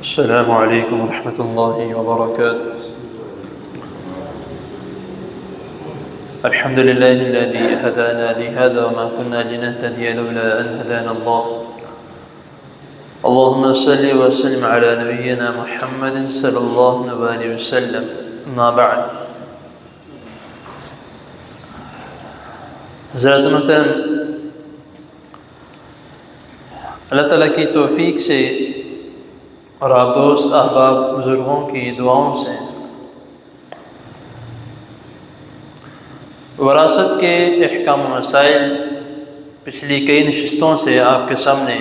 السلام علیکم ورحمۃ اللہ وبرکاتہ۔ الحمد للہ الذی ہدانا لہذا وما كنا لنهتدی لولا ان ہدانا اللہ۔ اللہم صلی وسلم علی نبینا محمد صلی اللہ علیہ وسلم۔ اما بعد، حضرات محترم، اللہ تعالیٰ کی توفیق سے اور آپ دوست احباب بزرگوں کی دعاؤں سے وراثت کے احکام و مسائل پچھلی کئی نشستوں سے آپ کے سامنے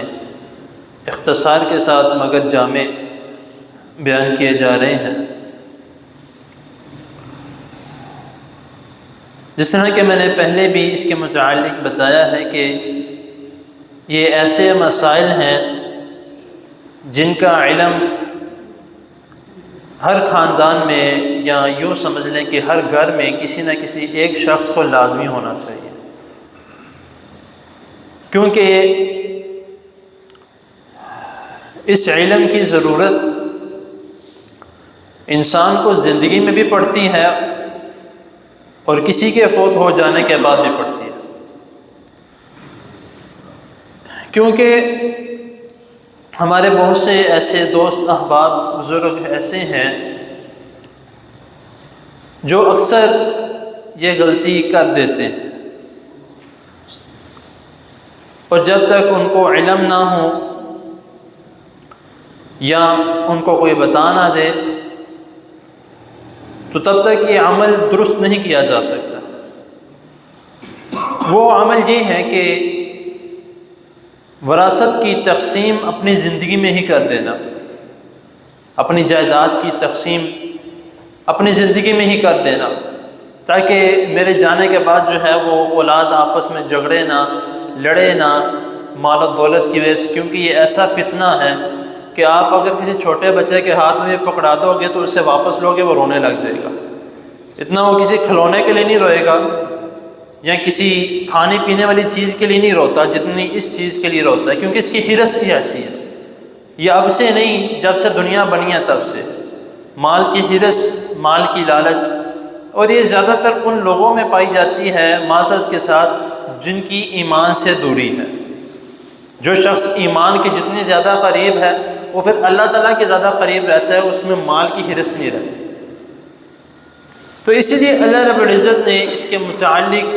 اختصار کے ساتھ مگر جامع بیان کیے جا رہے ہیں۔ جس طرح کہ میں نے پہلے بھی اس کے متعلق بتایا ہے کہ یہ ایسے مسائل ہیں جن کا علم ہر خاندان میں، یا یوں سمجھ لیں کہ ہر گھر میں کسی نہ کسی ایک شخص کو لازمی ہونا چاہیے، کیونکہ اس علم کی ضرورت انسان کو زندگی میں بھی پڑتی ہے اور کسی کے فوت ہو جانے کے بعد بھی پڑتی ہے، کیونکہ ہمارے بہت سے ایسے دوست احباب بزرگ ایسے ہیں جو اکثر یہ غلطی کر دیتے ہیں، اور جب تک ان کو علم نہ ہو یا ان کو کوئی بتا نہ دے تو تب تک یہ عمل درست نہیں کیا جا سکتا۔ وہ عمل یہ ہے کہ وراثت کی تقسیم اپنی زندگی میں ہی کر دینا، اپنی جائیداد کی تقسیم اپنی زندگی میں ہی کر دینا، تاکہ میرے جانے کے بعد جو ہے وہ اولاد آپس میں جھگڑے نہ، لڑے نہ مال و دولت کی وجہ سے، کیونکہ یہ ایسا فتنہ ہے کہ آپ اگر کسی چھوٹے بچے کے ہاتھ میں پکڑا دو گے تو اسے واپس لوگے وہ رونے لگ جائے گا، اتنا وہ کسی کھلونے کے لیے نہیں روئے گا یا کسی کھانے پینے والی چیز کے لیے نہیں روتا جتنی اس چیز کے لیے روتا ہے، کیونکہ اس کی ہرس ہی ایسی ہے۔ یہ اب سے نہیں، جب سے دنیا بنی ہے تب سے مال کی ہرس، مال کی لالچ، اور یہ زیادہ تر ان لوگوں میں پائی جاتی ہے معذرت کے ساتھ جن کی ایمان سے دوری ہے۔ جو شخص ایمان کے جتنی زیادہ قریب ہے وہ پھر اللہ تعالیٰ کے زیادہ قریب رہتا ہے، اس میں مال کی ہرس نہیں رہتی۔ تو اسی لیے اللہ رب العزت نے اس کے متعلق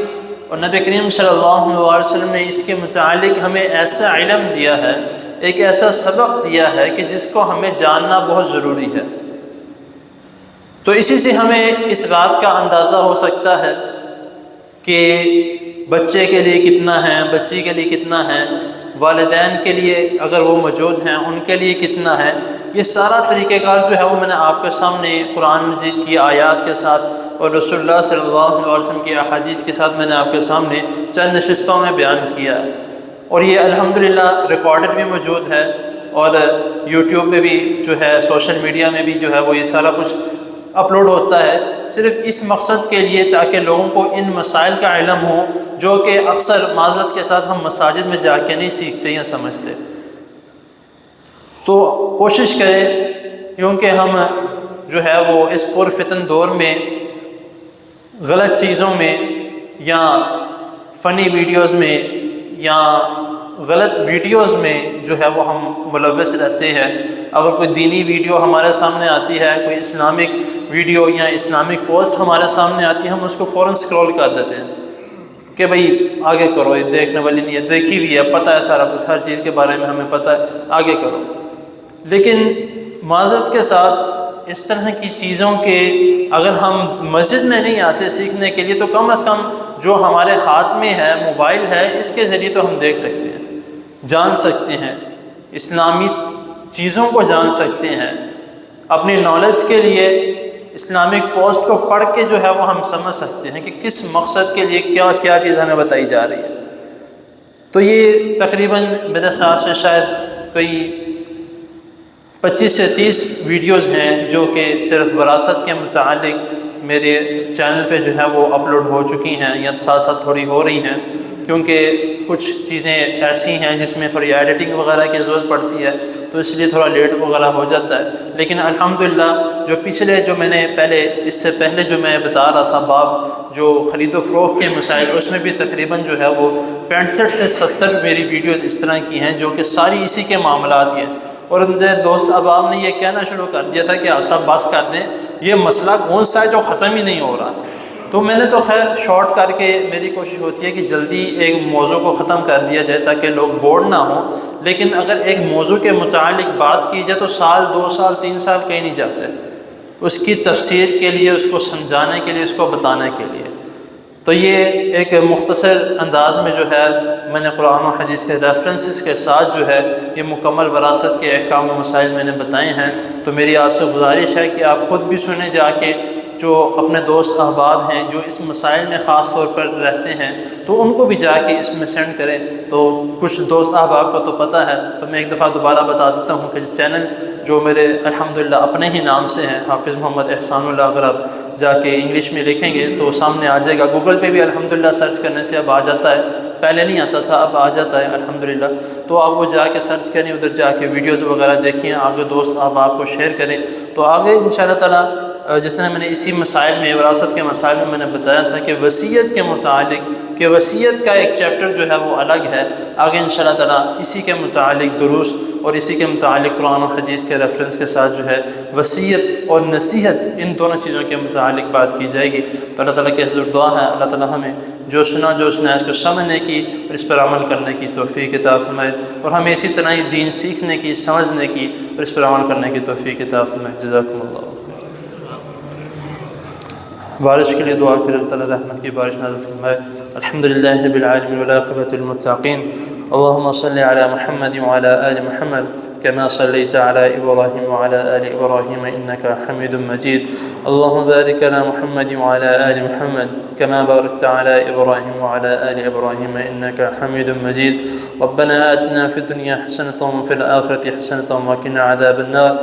اور نبی کریم صلی اللہ علیہ وسلم نے اس کے متعلق ہمیں ایسا علم دیا ہے، ایک ایسا سبق دیا ہے کہ جس کو ہمیں جاننا بہت ضروری ہے۔ تو اسی سے ہمیں اس بات کا اندازہ ہو سکتا ہے کہ بچے کے لیے کتنا ہے، بچی کے لیے کتنا ہے، والدین کے لیے اگر وہ موجود ہیں ان کے لیے کتنا ہے۔ یہ سارا طریقہ کار جو ہے وہ میں نے آپ کے سامنے قرآن مجید کی آیات کے ساتھ اور رسول اللہ صلی اللہ علیہ وسلم کی احادیث کے ساتھ میں نے آپ کے سامنے چند نشستوں میں بیان کیا ہے، اور یہ الحمدللہ ریکارڈڈ بھی موجود ہے، اور یوٹیوب پہ بھی جو ہے، سوشل میڈیا میں بھی جو ہے وہ یہ سارا کچھ اپلوڈ ہوتا ہے، صرف اس مقصد کے لیے تاکہ لوگوں کو ان مسائل کا علم ہو جو کہ اکثر معذرت کے ساتھ ہم مساجد میں جا کے نہیں سیکھتے یا سمجھتے۔ تو کوشش کریں، کیونکہ ہم جو ہے وہ اس پرفتن دور میں غلط چیزوں میں یا فنی ویڈیوز میں یا غلط ویڈیوز میں جو ہے وہ ہم ملوث رہتے ہیں۔ اگر کوئی دینی ویڈیو ہمارے سامنے آتی ہے، کوئی اسلامک ویڈیو یا اسلامک پوسٹ ہمارے سامنے آتی ہے، ہم اس کو فوراً سکرول کر دیتے ہیں کہ بھئی آگے کرو، یہ دیکھنے والی نہیں ہے، دیکھی ہوئی ہے، پتہ ہے سارا کچھ، ہر چیز کے بارے میں ہمیں پتہ ہے، آگے کرو۔ لیکن معذرت کے ساتھ اس طرح کی چیزوں کے اگر ہم مسجد میں نہیں آتے سیکھنے کے لیے تو کم از کم جو ہمارے ہاتھ میں ہے، موبائل ہے، اس کے ذریعے تو ہم دیکھ سکتے ہیں، جان سکتے ہیں، اسلامی چیزوں کو جان سکتے ہیں، اپنی نالج کے لیے اسلامک پوسٹ کو پڑھ کے جو ہے وہ ہم سمجھ سکتے ہیں کہ کس مقصد کے لیے کیا کیا چیز ہمیں بتائی جا رہی ہے۔ تو یہ تقریباً میرے خیال سے شاید کوئی 25 سے 30 ویڈیوز ہیں جو کہ صرف وراثت کے متعلق میرے چینل پہ جو ہے وہ اپلوڈ ہو چکی ہیں، یا ساتھ ساتھ تھوڑی ہو رہی ہیں، کیونکہ کچھ چیزیں ایسی ہیں جس میں تھوڑی ایڈیٹنگ وغیرہ کی ضرورت پڑتی ہے، تو اس لیے تھوڑا لیٹ وغیرہ ہو جاتا ہے، لیکن الحمدللہ جو پچھلے جو میں نے اس سے پہلے جو میں بتا رہا تھا باب جو خرید و فروخت کے مسائل، اس میں بھی تقریباً جو ہے وہ 65 سے 70 میری ویڈیوز اس طرح کی ہیں جو کہ ساری اسی کے معاملات کی ہیں۔ اور مجھے دوست احباب نے یہ کہنا شروع کر دیا تھا کہ آپ سب بس کر دیں، یہ مسئلہ کون سا ہے جو ختم ہی نہیں ہو رہا۔ تو میں نے تو خیر شارٹ کر کے میری کوشش ہوتی ہے کہ جلدی ایک موضوع کو ختم کر دیا جائے تاکہ لوگ بور نہ ہوں، لیکن اگر ایک موضوع کے متعلق بات کی جائے تو سال 2 سال 3 سال کہیں نہیں جاتے اس کی تفسیر کے لیے، اس کو سمجھانے کے لیے، اس کو بتانے کے لیے۔ تو یہ ایک مختصر انداز میں جو ہے میں نے قرآن و حدیث کے ریفرنسز کے ساتھ جو ہے یہ مکمل وراثت کے احکام و مسائل میں نے بتائے ہیں۔ تو میری آپ سے گزارش ہے کہ آپ خود بھی سنیں جا کے، جو اپنے دوست احباب ہیں جو اس مسائل میں خاص طور پر رہتے ہیں تو ان کو بھی جا کے اس میں سینڈ کریں۔ تو کچھ دوست احباب کو تو پتہ ہے، تو میں ایک دفعہ دوبارہ بتا دیتا ہوں کہ چینل جو میرے الحمدللہ اپنے ہی نام سے ہیں، حافظ محمد احسان اللہ، اگر آپ جا کے انگلش میں لکھیں گے تو سامنے آ جائے گا۔ گوگل پہ بھی الحمدللہ سرچ کرنے سے اب آ جاتا ہے، پہلے نہیں آتا تھا، اب آ جاتا ہے الحمدللہ۔ تو آپ وہ جا کے سرچ کریں، ادھر جا کے ویڈیوز وغیرہ دیکھیں، آگے دوست احباب کو شیئر کریں۔ تو آگے انشاءاللہ تعالیٰ جس طرح میں نے اسی مسائل میں، وراثت کے مسائل میں نے بتایا تھا کہ وصیت کے متعلق، کہ وصیت کا ایک چیپٹر جو ہے وہ الگ ہے، آگے انشاءاللہ تعالیٰ اسی کے متعلق دروس اور اسی کے متعلق قرآن و حدیث کے ریفرنس کے ساتھ جو ہے وصیت اور نصیحت، ان دونوں چیزوں کے متعلق بات کی جائے گی۔ تو اللہ تعالیٰ کی حضور دعا ہے اللہ تعالیٰ ہمیں جو سنا اس کو سمجھنے کی اور اس پر عمل کرنے کی توفیق عطا فرمائے، اور ہمیں اسی طرح ہی دین سیکھنے کی، سمجھنے کی اور اس پر عمل کرنے کی توفیق عطا فرمائے۔ جزاکم اللہ۔ بارش کے لیے دعا کریں، اللہ تعالیٰ رحمت کی بارش نازل فرمائے۔ الحمدللہ رب العالمین والعاقبۃ للمتقین، اللهم صل على محمد وعلى آل محمد كما صليت على إبراهيم وعلى آل إبراهيم إنك حميد مجيد، اللهم بارك على محمد وعلى آل محمد كما باركت على إبراهيم وعلى آل إبراهيم إنك حميد مجيد، ربنا آتنا في الدنيا حسنة وفي الآخرة حسنة وقنا عذاب النار،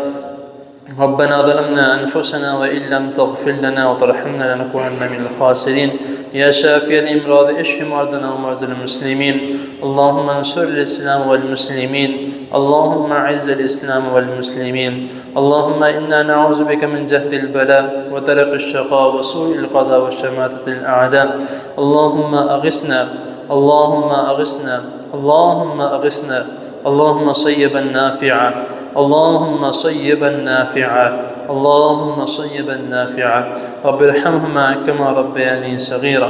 ربنا ظلمنا أنفسنا وإن لم تغفر لنا وترحمنا لنكونن من الخاسرين، يا شافي الأمراض اشف مرضنا ومرضى المسلمين، اللهم انصر الإسلام والمسلمين، اللهم أعز الإسلام والمسلمين، اللهم إنا نعوذ بك من جهد البلاء ودرك الشقاء وسوء القضاء وشماتة الأعداء، اللهم أغثنا، اللهم أغثنا، اللهم أغثنا، اللهم صيبا نافعا، اللهم صيبا نافعا، اللهم صيبا نافعا، رب ارحمهما كما ربياني صغيرا،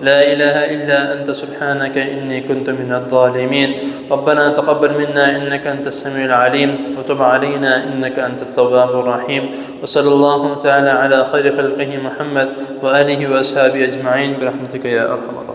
لا إله إلا أنت سبحانك إني كنت من الظالمين، ربنا تقبل منا إنك أنت السميع العليم وتب علينا إنك أنت التواب الرحيم، وصلى الله تعالى على خير خلقه محمد وآله وأصحابه أجمعين برحمتك يا أرحم الراحمين۔